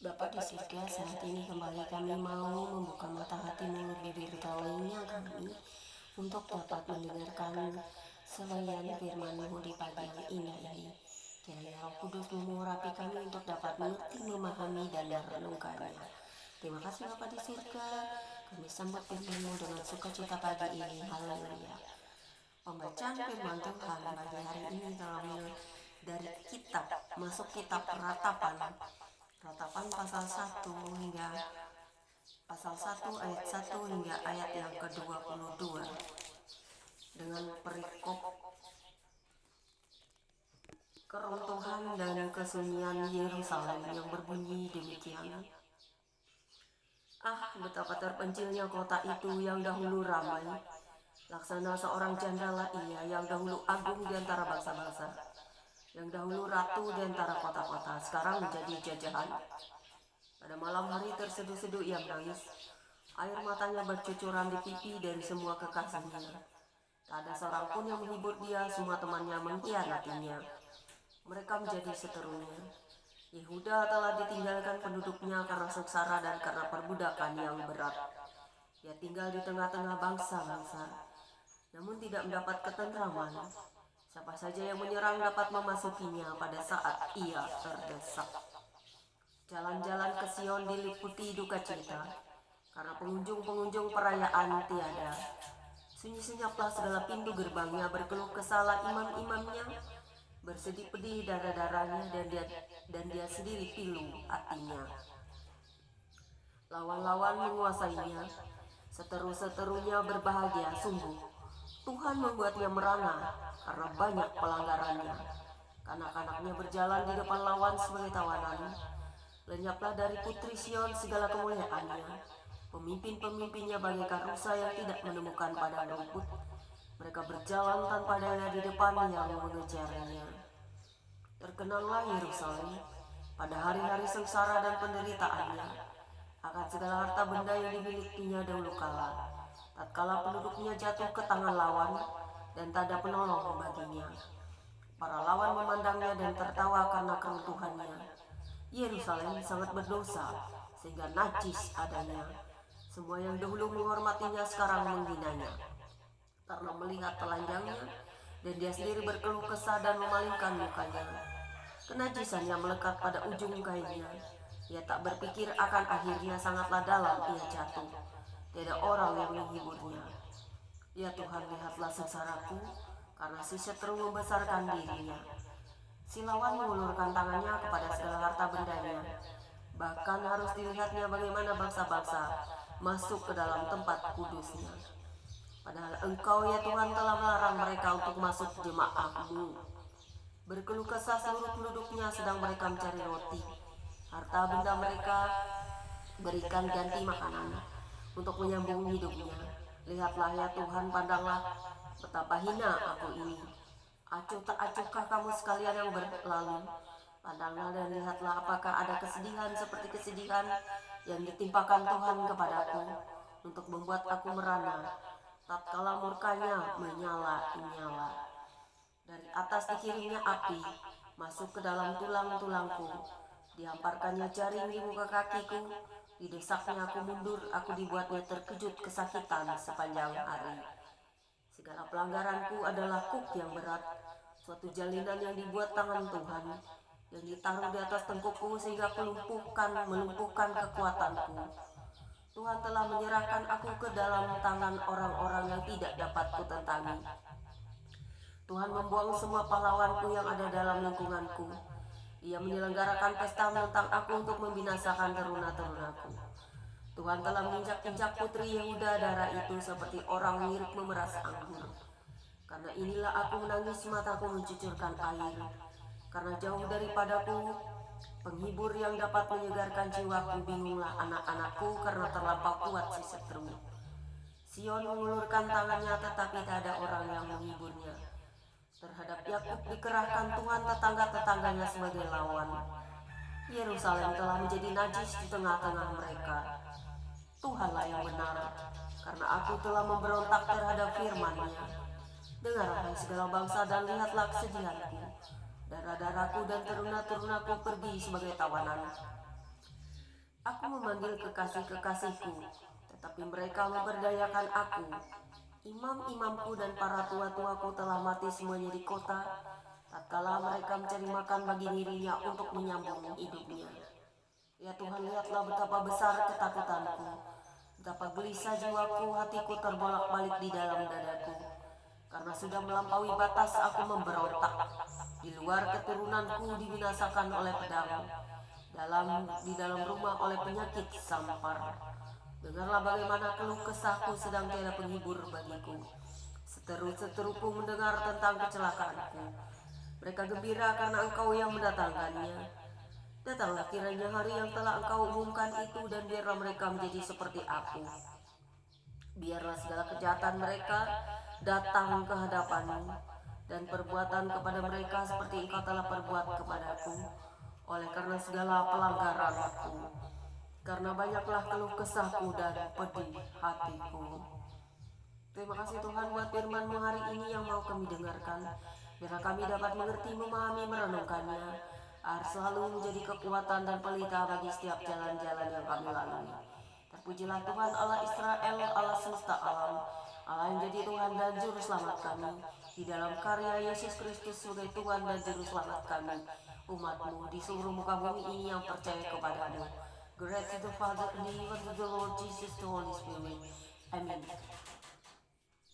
Bapa di surga, saat ini kembali kami mau membuka mata hati mulut bibir telinga kami untuk dapat mendengarkan selayan firman-Mu di pagi yang indah ini. Kiranya Roh Kudus mengurapi kami untuk dapat mengerti, memahami, dan merenungkannya. Terima kasih Bapa di surga, kami sambut firman-Mu dengan sukacita pagi ini. Haleluya. Pembacaan firman Tuhan pagi hari ini terambil dari kitab Ratapan pasal 1 hingga pasal 1 ayat 1 hingga ayat yang ke-22 dengan perikop keruntuhan dan kesunyian Yerusalem yang berbunyi demikian. Betapa terpencilnya kota itu yang dahulu ramai, laksana seorang jandala ia yang dahulu agung di antara bangsa-bangsa, yang dahulu ratu di antara kota-kota, sekarang menjadi jajahan. Pada malam hari terseduh-seduh ia menangis, air matanya bercucuran di pipi dari semua kekasihnya. Tak ada seorang pun yang menghibur dia, semua temannya mengkhianatinya. Mereka menjadi seterunya. Yehuda telah ditinggalkan penduduknya karena sengsara dan karena perbudakan yang berat. Ia tinggal di tengah-tengah bangsa-bangsa, namun tidak mendapat ketentraman. Siapa saja yang menyerang dapat memasukinya pada saat ia terdesak. Jalan-jalan ke Sion diliputi duka cita, karena pengunjung-pengunjung perayaan tiada. Sunyi-senyaplah segala pintu gerbangnya, berkeluh kesahlah imam-imamnya, bersedih pedih darah-darahnya, dan dia sendiri pilu hatinya. Lawan-lawan menguasainya, seteru-seterunya berbahagia sungguh. Tuhan membuatnya merana karena banyak pelanggarannya. Kanak-kanaknya berjalan di depan lawan sebagai tawanan. Lenyaplah dari putri Sion segala kemuliaannya. Pemimpin-pemimpinnya bagaikan rusa yang tidak menemukan padang rumput. Mereka berjalan tanpa daya di depan yang mengejarnya. Terkenanglah Yerusalem pada hari-hari sengsara dan penderitaannya, akan segala harta benda yang dimilikinya dahulu kala, tatkala penduduknya jatuh ke tangan lawan dan tak ada penolong baginya. Para lawan memandangnya dan tertawa karena keruntuhannya. Yerusalem sangat berdosa sehingga najis adanya. Semua yang dahulu menghormatinya sekarang menghinanya karena melihat telanjangnya, dan dia sendiri berkeluh kesah dan memalingkan mukanya. Kenajisannya melekat pada ujung kainnya. Ia tak berpikir akan akhirnya, sangatlah dalam ia jatuh. Tidak orang yang menghiburnya. Ya Tuhan, lihatlah sengsaraku, karena si seteru membesarkan dirinya. Si lawan mengulurkan tangannya kepada segala harta bendanya. Bahkan harus dilihatnya bagaimana bangsa-bangsa masuk ke dalam tempat kudusnya. Padahal Engkau ya Tuhan telah melarang mereka untuk masuk jemaah-Mu. Berkeluh kesah seluruh penduduknya sedang mereka mencari roti. Harta benda mereka berikan ganti makanan untuk menyambung hidupnya. Lihatlah ya Tuhan, pandanglah betapa hina aku ini. Acuh tak acuhkah kamu sekalian yang berlalu? Pandanglah dan lihatlah apakah ada kesedihan seperti kesedihan yang ditimpakan Tuhan kepadaku, untuk membuat aku merana tatkala murkanya menyala-nyala. Dari atas dikirimnya api masuk ke dalam tulang-tulangku, dihamparkannya jaring di muka kakiku, didesaknya aku mundur, aku dibuatnya terkejut kesakitan sepanjang hari. Segala pelanggaranku adalah kuk yang berat, suatu jalinan yang dibuat tangan Tuhan, yang ditaruh di atas tengkukku sehingga melumpuhkan kekuatanku. Tuhan telah menyerahkan aku ke dalam tangan orang-orang yang tidak dapat kutentangi. Tuhan membuang semua pahlawanku yang ada dalam lingkunganku. Ia menyelenggarakan pesta menentang aku untuk membinasakan teruna-terunaku. Tuhan telah menginjak-injak putri Yehuda darah itu seperti orang mirip memeras anggur. Karena inilah aku menangis, mataku mencucurkan air. Karena jauh daripadaku penghibur yang dapat menyegarkan jiwaku, bingunglah anak-anakku karena terlampau kuat si seteru. Sion mengulurkan tangannya tetapi tak ada orang yang menghiburnya. Terhadap Yakub dikerahkan Tuhan tetangga-tetangganya sebagai lawan. Yerusalem telah menjadi najis di tengah-tengah mereka. Tuhanlah yang benar, karena aku telah memberontak terhadap firman-Nya. Dengarlah segala bangsa dan lihatlah kesedihanku. Darah-darahku dan teruna-terunaku pergi sebagai tawanan. Aku memanggil kekasih-kekasihku, tetapi mereka memberdayakan aku. Imam-imamku dan para tua-tuaku telah mati semuanya di kota, tatkala mereka mencari makan bagi dirinya untuk menyambung hidupnya. Ya Tuhan, lihatlah betapa besar ketakutanku, betapa gelisah jiwaku, hatiku terbolak-balik di dalam dadaku. Karena sudah melampaui batas aku memberontak. Di luar keturunanku dibinasakan oleh pedang, di dalam rumah oleh penyakit sampar. Dengarlah bagaimana keluh kesahku sedang tiada penghibur bagiku. Seteru-seteruku mendengar tentang kecelakaanku. Mereka gembira karena engkau yang mendatangkannya. Datanglah kiranya hari yang telah engkau umumkan itu, dan biarlah mereka menjadi seperti aku. Biarlah segala kejahatan mereka datang ke hadapanmu, dan perbuatan kepada mereka seperti engkau telah perbuat kepadaku, oleh karena segala pelanggaranku. Karena banyaklah keluh kesahku dan pedih hatiku. Terima kasih Tuhan buat firman-Mu hari ini yang mau kami dengarkan. Biarlah kami dapat mengerti, memahami, merenungkannya, agar selalu menjadi kekuatan dan pelita bagi setiap jalan-jalan yang kami lalui. Terpujilah Tuhan Allah Israel, Allah semesta alam, Allah yang jadi Tuhan dan Juru Selamat kami, di dalam karya Yesus Kristus sebagai Tuhan dan Juru Selamat kami, umat-Mu di seluruh muka bumi ini yang percaya kepada-Mu. Great to the Father, and even to the Lord Jesus, the Holy Spirit. Amen.